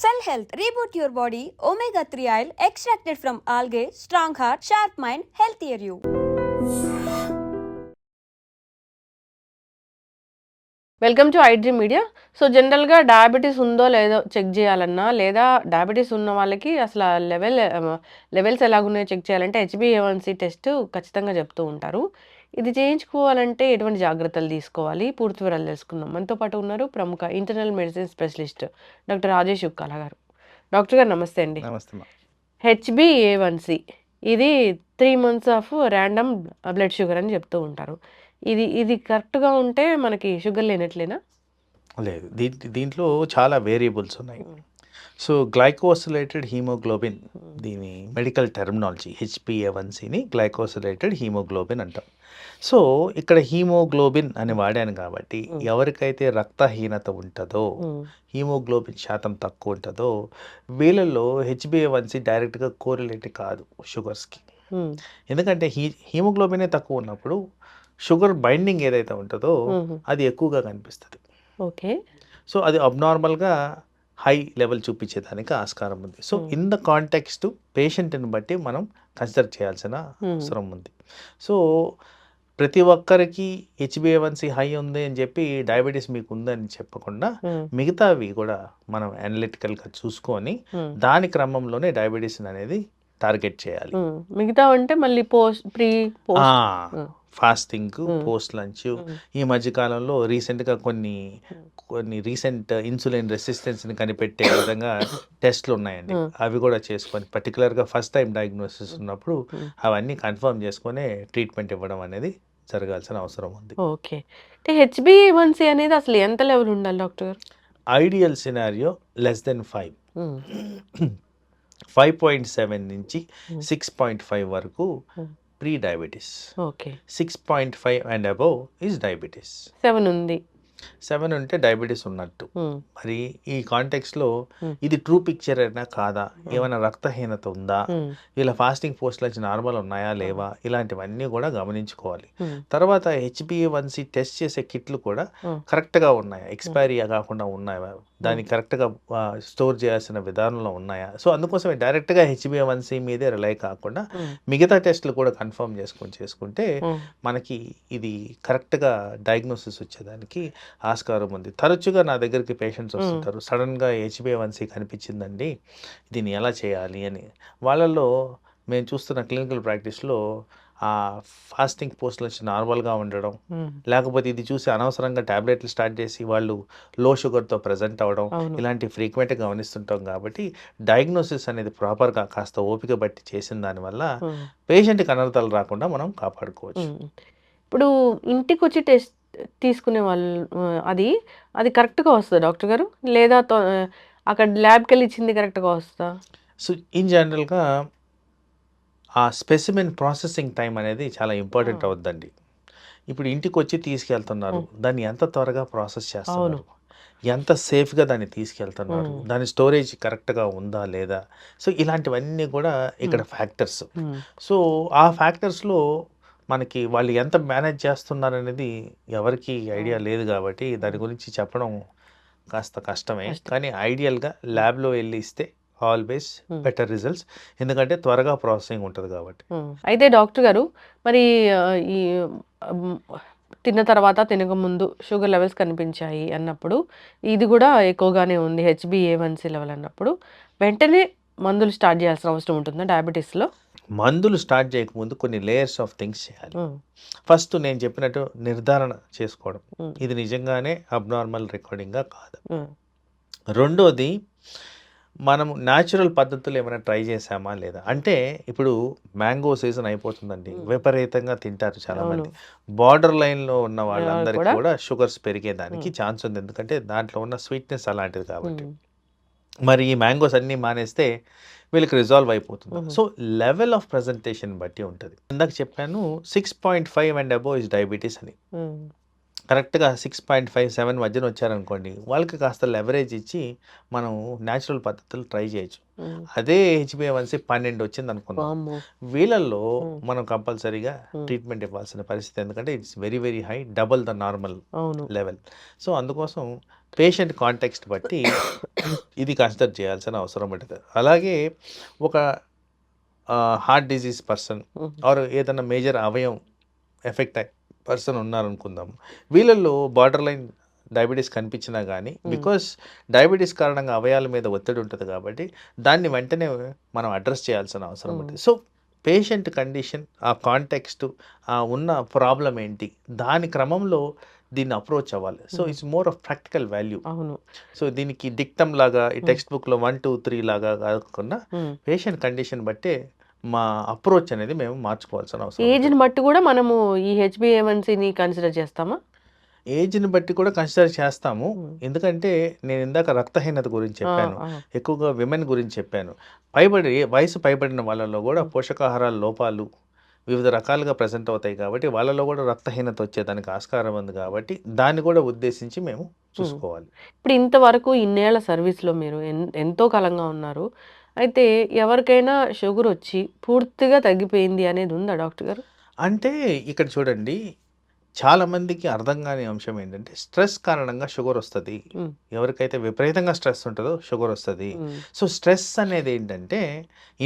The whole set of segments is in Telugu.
Cell Health, reboot your body, omega 3 oil extracted from algae, strong heart, sharp mind, healthier you. Welcome to iDream media. So జనరల్గా డయాబెటీస్ ఉందో లేదో చెక్ చేయాలన్నా, లేదా డయాబెటీస్ ఉన్న వాళ్ళకి అసలు ఆ లెవెల్స్ ఎలాగున్నాయో చెక్ చేయాలంటే HbA1c టెస్ట్ ఖచ్చితంగా చెప్తూ ఉంటారు. ఇది చేయించుకోవాలంటే ఎటువంటి జాగ్రత్తలు తీసుకోవాలి, పూర్తి వివరాలు తెలుసుకుందాం. మనతో పాటు ఉన్నారు ప్రముఖ internal medicine specialist doctor Rajesh Ukkala గారు. డాక్టర్ గారు నమస్తే అండి. నమస్తే. HbA1c ఇది 3 months of random blood sugar అని చెప్తూ ఉంటారు. ఇది కరెక్ట్‌గా ఉంటే మనకి షుగర్ లేనట్లేనా? లేదు. దీంట్లో చాలా వేరియబుల్స్ ఉన్నాయి. సో, గ్లైకోసిలేటెడ్ హీమోగ్లోబిన్ దీని మెడికల్ టెర్మినాలజీ HbA1cని గ్లైకోసిలేటెడ్ హీమోగ్లోబిన్ అంటాం. సో, ఇక్కడ హీమోగ్లోబిన్ అని వాడాను కాబట్టి ఎవరికైతే రక్తహీనత ఉంటుందో, హీమోగ్లోబిన్ శాతం తక్కువ ఉంటుందో వీళ్ళల్లో HbA1c డైరెక్ట్‌గా కోరిలేట్ కాదు షుగర్స్‌కి. ఎందుకంటే హీమోగ్లోబినే తక్కువ ఉన్నప్పుడు షుగర్ బైండింగ్ ఏదైతే ఉంటుందో అది ఎక్కువగా కనిపిస్తుంది. ఓకే. సో, అది అబ్నార్మల్గా హై లెవెల్ చూపించేదానికి ఆస్కారం ఉంది. సో, ఇన్ ద కాంటెక్స్ట్ పేషెంట్ని బట్టి మనం కన్సిడర్ చేయాల్సిన అవసరం ఉంది. సో, ప్రతి ఒక్కరికి HbA1c హై ఉంది అని చెప్పి డయాబెటీస్ మీకు ఉందని చెప్పకుండా మిగతావి కూడా మనం అనలిటికల్గా చూసుకొని దాని క్రమంలోనే డయాబెటీస్ అనేది టార్గెట్ చేయాలి. మిగతా అంటే మళ్ళీ ఫాస్టింగ్, పోస్ట్ లంచ్, ఈ మధ్యకాలంలో రీసెంట్గా కొన్ని రీసెంట్ ఇన్సులిన్ రెసిస్టెన్స్ని కనిపెట్టే విధంగా టెస్ట్లు ఉన్నాయండి. అవి కూడా చేసుకొని పర్టికులర్గా ఫస్ట్ టైం డయాగ్నోసిస్ ఉన్నప్పుడు అవన్నీ కన్ఫర్మ్ చేసుకొని ట్రీట్మెంట్ ఇవ్వడం అనేది జరగాల్సిన అవసరం ఉంది. ఓకే. అంటే HbA1c అనేది అసలు ఎంత లెవెల్ ఉండాలి డాక్టర్ గారు? ఐడియల్ సినారియో లెస్ దెన్ 5, 5.7 నుంచి 6.5 వరకు pre diabetes. Okay. 6.5 and above is diabetes. 7 ఉంది. 7 ఉంటే డయాబెటీస్ ఉన్నట్టు. మరి ఈ కాంటెక్స్లో ఇది ట్రూ పిక్చర్ అయినా కాదా, ఏమైనా రక్తహీనత ఉందా, వీళ్ళ ఫాస్టింగ్ పోస్ట్ లంచ్ నార్మల్ ఉన్నాయా లేవా, ఇలాంటివన్నీ కూడా గమనించుకోవాలి. తర్వాత HbA1c టెస్ట్ చేసే కిట్లు కూడా కరెక్ట్గా ఉన్నాయా, ఎక్స్పైరీ కాకుండా ఉన్నాయా, దాన్ని కరెక్ట్గా స్టోర్ చేయాల్సిన విధానంలో ఉన్నాయా. సో, అందుకోసమే డైరెక్ట్గా HbA1c మీదే రిలై కాకుండా మిగతా టెస్టులు కూడా కన్ఫర్మ్ చేసుకుంటే మనకి ఇది కరెక్ట్గా డయాగ్నోసిస్ వచ్చేదానికి ఆస్కారం ఉంది. తరచుగా నా దగ్గరికి పేషెంట్స్ వస్తుంటారు, సడన్గా HbA1c కనిపించిందండి, దీన్ని ఎలా చేయాలి అని. వాళ్ళల్లో మేము చూస్తున్న క్లినికల్ ప్రాక్టీస్లో ఆ ఫాస్టింగ్ పోస్ట్ నుంచి నార్మల్గా ఉండడం, లేకపోతే ఇది చూసి అనవసరంగా ట్యాబ్లెట్లు స్టార్ట్ చేసి వాళ్ళు లో షుగర్తో ప్రజెంట్ అవ్వడం, ఇలాంటి ఫ్రీక్వెంట్గా గమనిస్తుంటాం. కాబట్టి డయాగ్నోసిస్ అనేది ప్రాపర్గా కాస్త ఓపిక బట్టి చేసిన దానివల్ల పేషెంట్కి అనర్థాలు రాకుండా మనం కాపాడుకోవచ్చు. ఇప్పుడు ఇంటికి వచ్చి టెస్ట్ తీసుకునే వాళ్ళు అది కరెక్ట్గా వస్తుందా డాక్టర్ గారు, లేదా అక్కడ ల్యాబ్కి వెళ్ళి ఇచ్చింది కరెక్ట్గా వస్తుందా? సో, ఇన్ జనరల్గా ఆ స్పెసిమెన్ ప్రాసెసింగ్ టైం అనేది చాలా ఇంపార్టెంట్ అవుద్దండి. ఇప్పుడు ఇంటికి వచ్చి తీసుకెళ్తున్నారు, దాన్ని ఎంత త్వరగా ప్రాసెస్ చేస్తున్నారు, ఎంత సేఫ్గా దాన్ని తీసుకెళ్తున్నారు, దాని స్టోరేజ్ కరెక్ట్గా ఉందా లేదా. సో, ఇలాంటివన్నీ కూడా ఇక్కడ ఫ్యాక్టర్స్. సో, ఆ ఫ్యాక్టర్స్లో మనకి వాళ్ళు ఎంత మేనేజ్ చేస్తున్నారు అనేది ఎవరికి ఐడియా లేదు కాబట్టి దాని గురించి చెప్పడం కాస్త కష్టమే. కానీ ఐడియల్గా ల్యాబ్లో వెళ్ళి ఇస్తే ఆల్వేస్ బెటర్ రిజల్ట్స్, ఎందుకంటే త్వరగా ప్రాసెసింగ్ ఉంటుంది కాబట్టి. అయితే డాక్టర్ గారు, మరి ఈ తిన్న తర్వాత తినక ముందు షుగర్ లెవెల్స్ కనిపించాయి అన్నప్పుడు, ఇది కూడా ఎక్కువగానే ఉంది HbA1c లెవెల్ అన్నప్పుడు, వెంటనే మందులు స్టార్ట్ చేయాల్సిన అవసరం ఉంటుందా డయాబెటీస్లో? మందులు స్టార్ట్ చేయకముందు కొన్ని లేయర్స్ ఆఫ్ థింగ్స్ చేయాలి. ఫస్ట్ నేను చెప్పినట్టు నిర్ధారణ చేసుకోవడం, ఇది నిజంగానే అబ్నార్మల్ రికార్డింగ్గా కాదు. రెండోది, మనం న్యాచురల్ పద్ధతులు ఏమైనా ట్రై చేసామా లేదా. అంటే ఇప్పుడు మ్యాంగో సీజన్ అయిపోతుందండి, విపరీతంగా తింటారు చాలామంది. బార్డర్ లైన్లో ఉన్న వాళ్ళందరికీ కూడా షుగర్స్ పెరిగేదానికి ఛాన్స్ ఉంది, ఎందుకంటే దాంట్లో ఉన్న స్వీట్నెస్ అలాంటిది కాబట్టి. మరి ఈ మ్యాంగోస్ అన్నీ మానేస్తే వీళ్ళకి రిజాల్వ్ అయిపోతుంది. సో, లెవెల్ ఆఫ్ ప్రజెంటేషన్ బట్టి ఉంటుంది. ఇందాక చెప్పాను 6.5 అండ్ అబోవ్ ఇస్ డయాబెటీస్ అని. కరెక్ట్గా 6.5, 7 మధ్యన వచ్చారనుకోండి, వాళ్ళకి కాస్త లెవరేజ్ ఇచ్చి మనం న్యాచురల్ పద్ధతులు ట్రై చేయొచ్చు. అదే HbA1c 12 వచ్చింది అనుకున్నాం, వీళ్ళల్లో మనం కంపల్సరీగా ట్రీట్మెంట్ ఇవ్వాల్సిన పరిస్థితి, ఎందుకంటే it's very very high, double the normal level. So, అందుకోసం పేషెంట్ కాంటెక్స్ట్ బట్టి ఇది కన్సిడర్ చేయాల్సిన అవసరం ఉంటుంది. అలాగే ఒక హార్ట్ డిజీజ్ పర్సన్ ఆర్ ఏదైనా మేజర్ అవయవం ఎఫెక్ట్ అయ్యే పర్సన్ ఉన్నారనుకుందాం, వీళ్ళల్లో బార్డర్ లైన్ డయాబెటీస్ కనిపించినా కానీ బికాస్ డయాబెటీస్ కారణంగా అవయాల మీద ఒత్తిడి ఉంటుంది కాబట్టి దాన్ని వెంటనే మనం అడ్రస్ చేయాల్సిన అవసరం ఉంటుంది. సో పేషెంట్ కండిషన్, ఆ కాంటెక్స్ట్, ఆ ఉన్న ప్రాబ్లం ఏంటి, దాని క్రమంలో దీన్ని అప్రోచ్ అవ్వాలి. So it's more of practical value. అవును. సో దీనికి డిక్టమ్ లాగా ఈ టెక్స్ట్ బుక్లో 1, 2, 3 లాగా కాకుండా పేషెంట్ కండిషన్ బట్టే మా అప్రోచ్ అనేది మేము మార్చుకోవాల్సిన అవసరం. ఏజ్ని బట్టి కూడా మనము ఈ హెచ్బిఏవన్సీని కన్సిడర్ చేస్తామా? ఏజ్ని బట్టి కూడా కన్సిడర్ చేస్తాము. ఎందుకంటే నేను ఇందాక రక్తహీనత గురించి చెప్పాను, ఎక్కువగా విమెన్ గురించి చెప్పాను. వయసు పైబడిన వాళ్ళలో కూడా పోషకాహారాల లోపాలు వివిధ రకాలుగా ప్రజెంట్ అవుతాయి కాబట్టి వాళ్ళలో కూడా రక్తహీనత వచ్చేదానికి ఆస్కారం ఉంది కాబట్టి దాన్ని కూడా ఉద్దేశించి మేము చూసుకోవాలి. ఇప్పుడు ఇంతవరకు ఇన్నేళ్ల సర్వీస్లో మీరు ఎంతో కాలంగా ఉన్నారు. అయితే ఎవరికైనా షుగర్ వచ్చి పూర్తిగా తగ్గిపోయింది అనేది ఉందా డాక్టర్ గారు? అంటే ఇక్కడ చూడండి, చాలామందికి అర్థం కాని అంశం ఏంటంటే స్ట్రెస్ కారణంగా షుగర్ వస్తుంది. ఎవరికైతే విపరీతంగా స్ట్రెస్ ఉంటుందో షుగర్ వస్తుంది. సో స్ట్రెస్ అనేది ఏంటంటే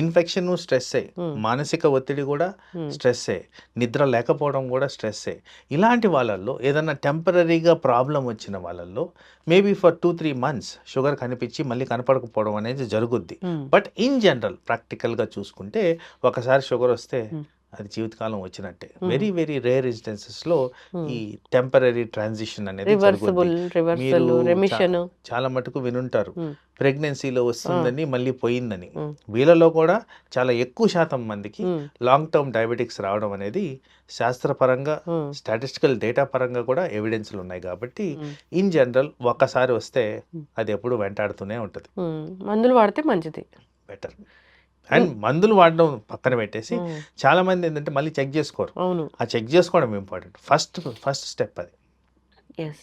ఇన్ఫెక్షన్ స్ట్రెస్సే, మానసిక ఒత్తిడి కూడా స్ట్రెస్సే, నిద్ర లేకపోవడం కూడా స్ట్రెస్సే. ఇలాంటి వాళ్ళల్లో ఏదైనా టెంపరీగా ప్రాబ్లం వచ్చిన వాళ్ళల్లో మేబీ ఫర్ 2-3 months షుగర్ కనిపించి మళ్ళీ కనపడకపోవడం అనేది జరుగుద్ది. బట్ ఇన్ జనరల్ ప్రాక్టికల్గా చూసుకుంటే ఒకసారి షుగర్ వస్తే అది జీవితకాలం వచ్చినట్టే. వెరీ వెరీ రేర్ ఇన్స్టెన్సెస్లో ఈ టెంపరీ ట్రాన్సిషన్ అనేది చాలా మటుకు వినుంటారు. ప్రెగ్నెన్సీలో వస్తుందని మళ్ళీ పోయిందని. వీళ్ళలో కూడా చాలా ఎక్కువ శాతం మందికి లాంగ్ టర్మ్ డయాబెటిక్స్ రావడం అనేది శాస్త్రపరంగా స్టాటిస్టికల్ డేటా పరంగా కూడా ఎవిడెన్స్లు ఉన్నాయి. కాబట్టి ఇన్ జనరల్ ఒక్కసారి వస్తే అది ఎప్పుడు వెంటాడుతూనే ఉంటుంది. మందులు వాడితే మంచిది, బెటర్. అండ్ మందులు వాడడం పక్కన పెట్టేసి చాలా మంది ఏంటంటే మళ్ళీ చెక్ చేసుకోరు. ఆ చెక్ చేసుకోవడం ఇంపార్టెంట్. ఫస్ట్ స్టెప్ అది.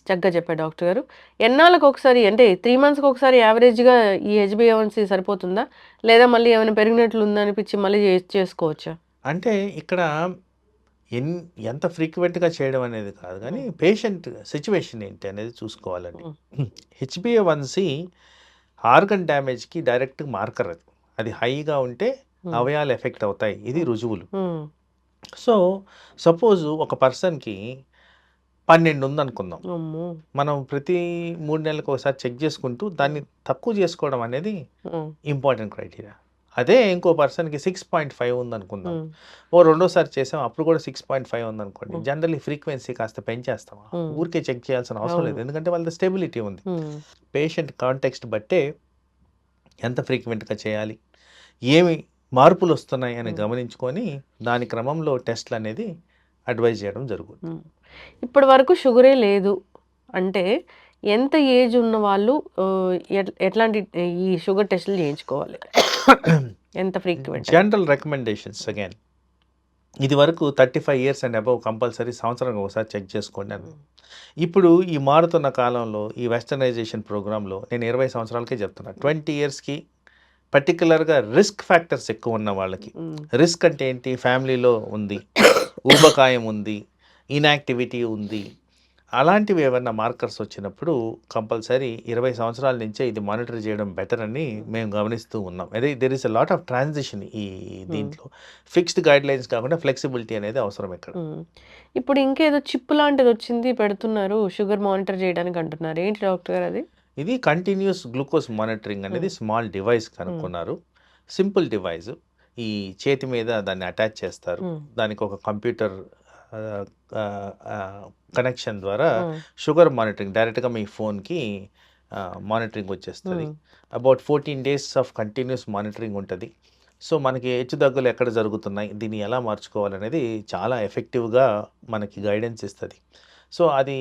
చక్కగా చెప్పారు డాక్టర్ గారు. ఎన్నాళ్ళకి ఒకసారి అంటే 3 monthsకి ఒకసారి యావరేజ్గా ఈ హెచ్బిఏవన్సీ సరిపోతుందా, లేదా మళ్ళీ ఏమైనా పెరిగినట్లు ఉందా అనిపించి మళ్ళీ చేసుకోవచ్చా? అంటే ఇక్కడ ఎంత ఫ్రీక్వెంట్గా చేయడం అనేది కాదు కానీ పేషెంట్ సిచ్యువేషన్ ఏంటి అనేది చూసుకోవాలండి. హెచ్బిఏవన్సీ ఆర్గన్ డ్యామేజ్కి డైరెక్ట్ మార్కర్. అది హైగా ఉంటే అవయాలు ఎఫెక్ట్ అవుతాయి, ఇది రుజువులు. సో సపోజ్ ఒక పర్సన్కి 12 ఉందనుకుందాం, మనం ప్రతి 3 నెలలకు ఒకసారి చెక్ చేసుకుంటూ దాన్ని తక్కువ చేసుకోవడం అనేది ఇంపార్టెంట్ క్రైటీరియా. అదే ఇంకో పర్సన్కి 6.5 ఉందనుకుందాం, రెండోసారి చేసాం అప్పుడు కూడా 6.5 ఉందనుకోండి, జనరల్లీ ఫ్రీక్వెన్సీ కాస్త పెంచేస్తాం. ఊరికే చెక్ చేయాల్సిన అవసరం లేదు, ఎందుకంటే వాళ్ళ స్టెబిలిటీ ఉంది. పేషెంట్ కాంటెక్స్ట్ బట్టే ఎంత ఫ్రీక్వెంట్గా చేయాలి, ఏమి మార్పులు వస్తున్నాయి అని గమనించుకొని దాని క్రమంలో టెస్ట్లు అనేది అడ్వైజ్ చేయడం జరుగుతుంది. ఇప్పటి వరకు షుగరే లేదు అంటే ఎంత ఏజ్ ఉన్న వాళ్ళు ఎట్లాంటి ఈ షుగర్ టెస్టులు చేయించుకోవాలి, ఎంత ఫ్రీక్వెంట్? జనరల్ రికమెండేషన్స్ అగైన్ ఇది వరకు 35 years అండ్ అబవ్ కంపల్సరీ సంవత్సరానికి ఒకసారి చెక్ చేసుకోండి అని. ఇప్పుడు ఈ మారుతున్న కాలంలో ఈ వెస్టర్నైజేషన్ ప్రోగ్రాంలో నేను 20 సంవత్సరాలకే చెప్తున్నా. 20 yearsకి పర్టికులర్గా రిస్క్ ఫ్యాక్టర్స్ ఎక్కువ ఉన్న వాళ్ళకి, రిస్క్ అంటే ఏంటి, ఫ్యామిలీలో ఉంది, ఊబకాయం ఉంది, ఇన్యాక్టివిటీ ఉంది, అలాంటివి ఏమన్నా మార్కర్స్ వచ్చినప్పుడు కంపల్సరీ 20 సంవత్సరాల నుంచే ఇది మానిటర్ చేయడం బెటర్ అని మేము గమనిస్తూ ఉన్నాం. అదే there is a lot of transition ఈ దీంట్లో. ఫిక్స్డ్ గైడ్ లైన్స్ కాకుండా ఫ్లెక్సిబిలిటీ అనేది అవసరం ఇక్కడ. ఇప్పుడు ఇంకేదో చిప్ లాంటిది వచ్చింది పెడుతున్నారు షుగర్ మానిటర్ చేయడానికి అంటున్నారు, ఏంటి డాక్టర్ గారు అది? ఇది కంటిన్యూస్ గ్లూకోజ్ మానిటరింగ్ అనేది స్మాల్ డివైస్ కనుక్కున్నారు. సింపుల్ డివైస్, ఈ చేతి మీద దాన్ని అటాచ్ చేస్తారు, దానికి ఒక కంప్యూటర్ కనెక్షన్ ద్వారా షుగర్ మానిటరింగ్ డైరెక్ట్గా మీ ఫోన్కి మానిటరింగ్ వచ్చేస్తుంది. About 14 days of continuous monitoring ఉంటుంది. సో మనకి హెచ్చుతగ్గులు ఎక్కడ జరుగుతున్నాయి, దీన్ని ఎలా మార్చుకోవాలనేది చాలా ఎఫెక్టివ్గా మనకి గైడెన్స్ ఇస్తుంది. సో అది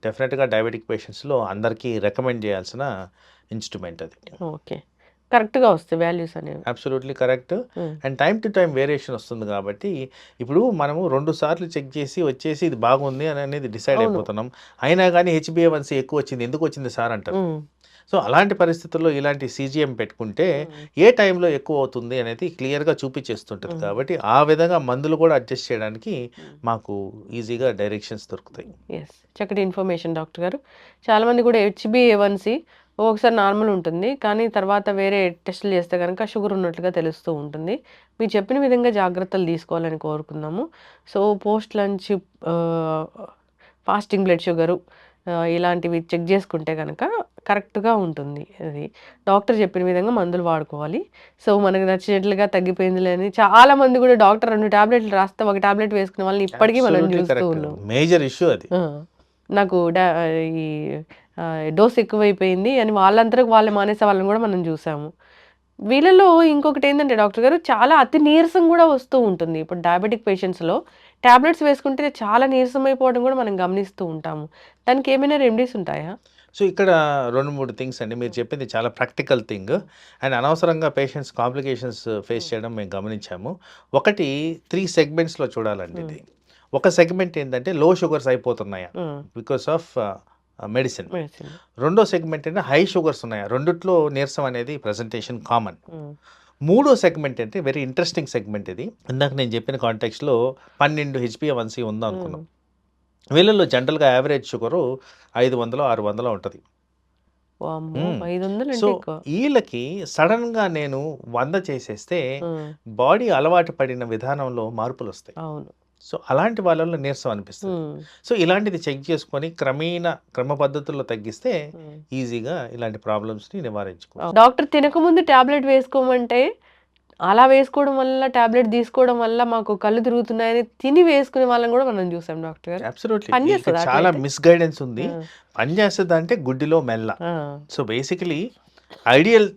డెఫినెట్గా డయాబెటిక్ పేషెంట్స్లో అందరికీ రికమెండ్ చేయాల్సిన ఇన్స్ట్రుమెంట్ అది. ఓకే, కరెక్ట్గా వస్తాయి వాల్యూస్ అనేవి. Absolutely correct. And time to time variation వస్తుంది కాబట్టి ఇప్పుడు మనము 2 సార్లు చెక్ చేసి వచ్చేసి ఇది బాగుంది అని అనేది డిసైడ్ అయిపోతున్నాం. అయినా కానీ హెచ్బిఏవన్సీ ఎక్కువ వచ్చింది, ఎందుకు వచ్చింది సార్ అంటారు. సో అలాంటి పరిస్థితుల్లో ఇలాంటి సీజీఎం పెట్టుకుంటే ఏ టైంలో ఎక్కువ అవుతుంది అనేది క్లియర్గా చూపించేస్తుంటుంది. కాబట్టి ఆ విధంగా మందులు కూడా అడ్జస్ట్ చేయడానికి మాకు ఈజీగా డైరెక్షన్స్ దొరుకుతాయి. ఎస్, చక్కటి ఇన్ఫర్మేషన్ డాక్టర్ గారు. చాలామంది కూడా HbA1c ఒకసారి నార్మల్ ఉంటుంది, కానీ తర్వాత వేరే టెస్టులు చేస్తే కనుక షుగర్ ఉన్నట్లుగా తెలుస్తూ ఉంటుంది. మీరు చెప్పిన విధంగా జాగ్రత్తలు తీసుకోవాలని కోరుకుందాము. So post lunch fasting blood sugar ఇలాంటివి చెక్ చేసుకుంటే కనుక కరెక్ట్గా ఉంటుంది. అది డాక్టర్ చెప్పిన విధంగా మందులు వాడుకోవాలి. సో మనకు నచ్చినట్లుగా తగ్గిపోయింది అని చాలామంది కూడా డాక్టర్ 2 టాబ్లెట్లు రాస్తే ఒక టాబ్లెట్ వేసుకునే వాళ్ళని ఇప్పటికీ మనం చూస్తూ ఉన్నాం. మేజర్ ఇష్యూ అది. నాకు ఈ డోస్ ఎక్కువైపోయింది అని వాళ్ళంతరకు వాళ్ళు మానేసే వాళ్ళని కూడా మనం చూసాము. వీళ్ళలో ఇంకొకటి ఏంటంటే డాక్టర్ గారు, చాలా అతి నీరసం కూడా వస్తూ ఉంటుంది. ఇప్పుడు డయాబెటిక్ పేషెంట్స్లో టాబ్లెట్స్ వేసుకుంటే చాలా నీరసం అయిపోవడం కూడా మనం గమనిస్తూ ఉంటాము. దానికి ఏమైనా రెమెడీస్ ఉంటాయా? సో ఇక్కడ 2-3 థింగ్స్ అండి. మీరు చెప్పింది చాలా ప్రాక్టికల్ థింగ్ అండ్ అనవసరంగా పేషెంట్స్ కాంప్లికేషన్స్ ఫేస్ చేయడం మేము గమనించాము. ఒకటి 3 సెగ్మెంట్స్లో చూడాలండి ఇది. ఒక సెగ్మెంట్ ఏంటంటే లో షుగర్స్ అయిపోతున్నాయా బికాస్ ఆఫ్ మెడిసిన్. రెండో సెగ్మెంట్ ఏంటంటే హై షుగర్స్ ఉన్నాయా, రెండిట్లో నీరసం అనేది ప్రజెంటేషన్ కామన్. మూడో సెగ్మెంట్ అంటే వెరీ ఇంట్రెస్టింగ్ సెగ్మెంట్ ఇది. ఇందాక నేను చెప్పిన కాంటెక్స్లో 12 HbA1c ఉందా అనుకున్నాం. వీళ్ళల్లో జనరల్గా యావరేజ్ షుగరు 500-600 ఉంటుంది. సో వీళ్ళకి సడన్గా నేను 100 చేసేస్తే బాడీ అలవాటు పడిన విధానంలో మార్పులు వస్తాయి. సో అలాంటి వాళ్ళలో నీరసం అనిపిస్తుంది. సో ఇలాంటిది చెక్ చేసుకొని క్రమ పద్ధతుల్లో తగ్గిస్తే ఈజీగా ఇలాంటి ప్రాబ్లమ్స్ని నివారించుకోవచ్చు. డాక్టర్ తినకముందు టాబ్లెట్ వేసుకోమంటే అలా వేసుకోవడం వల్ల, టాబ్లెట్ తీసుకోవడం వల్ల మాకు కళ్ళు తిరుగుతున్నాయని తిని వేసుకునే వాళ్ళని కూడా మనం చూసాం డాక్టర్ గారు. అబ్సల్యూట్లీ చాలా మిస్గైడెన్స్ ఉంది. పనిచేస్తుంది అంటే గుడ్డిలో మెల్ల. సో బేసికలీ ఐడియల్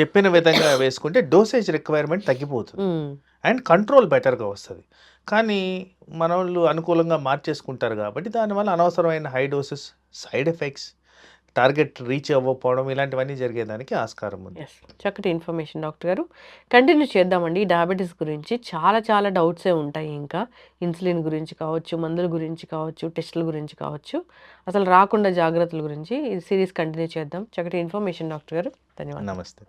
చెప్పిన విధంగా వేసుకుంటే డోసేజ్ రిక్వైర్మెంట్ తగ్గిపోతుంది అండ్ కంట్రోల్ బెటర్గా వస్తుంది. కానీ మన వాళ్ళు అనుకూలంగా మార్చేసుకుంటారు కాబట్టి దానివల్ల అనవసరమైన high doses, side effects, target reach అవ్వకపోవడం ఇలాంటివన్నీ జరిగేదానికి ఆస్కారం ఉంది. చక్కటి ఇన్ఫర్మేషన్ డాక్టర్ గారు. కంటిన్యూ చేద్దామండి. డయాబెటీస్ గురించి చాలా డౌట్సే ఉంటాయి. ఇంకా ఇన్సులిన్ గురించి కావచ్చు, మందుల గురించి కావచ్చు, టెస్టుల గురించి కావచ్చు, అసలు రాకుండా జాగ్రత్తల గురించి ఈ సిరీస్ కంటిన్యూ చేద్దాం. చక్కటి ఇన్ఫర్మేషన్ డాక్టర్ గారు. ధన్యవాదాలు. నమస్తే.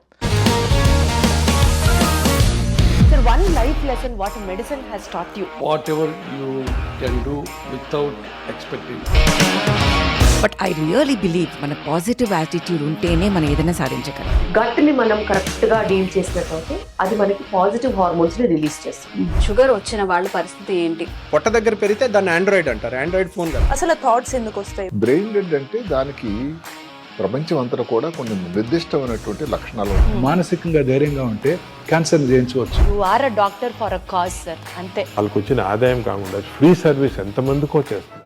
Sir, one life lesson what medicine has taught you. Whatever you can do without expecting. But I really believe మన పాజిటివ్ యాటిట్యూడ్ ఉంటేనే మనం ఏదైనా సాధించగలం. గట్ని మనం కరెక్ట్గా డీల్ చేసినట్లయితే అది మనకి పాజిటివ్ హార్మోన్స్ని రిలీజ్ చేస్తుంది. షుగర్ వచ్చిన వాళ్ళ పరిస్థితి ఏంటి? పొట్ట దగ్గర పెరిగితే దాన్ని ఆండ్రాయిడ్ అంటారు. ఆండ్రాయిడ్ ఫోన్ కదా. అసలు థాట్స్ ఎందుకు వస్తాయి? బ్రెయిన్ డెడ్ అంటే దానికి ప్రపంచం అంతా కూడా కొన్ని నిర్దిష్టమైనటువంటి లక్షణాలు ఉన్నాయి. మానసికంగా ధైర్యంగా ఉంటే క్యాన్సర్ జయించవచ్చు. You are a doctor for a cause sir, అంతే. వాళ్ళకి వచ్చిన ఆదాయం కాకుండా ఫ్రీ సర్వీస్ ఎంతమందికో చేస్తుంది.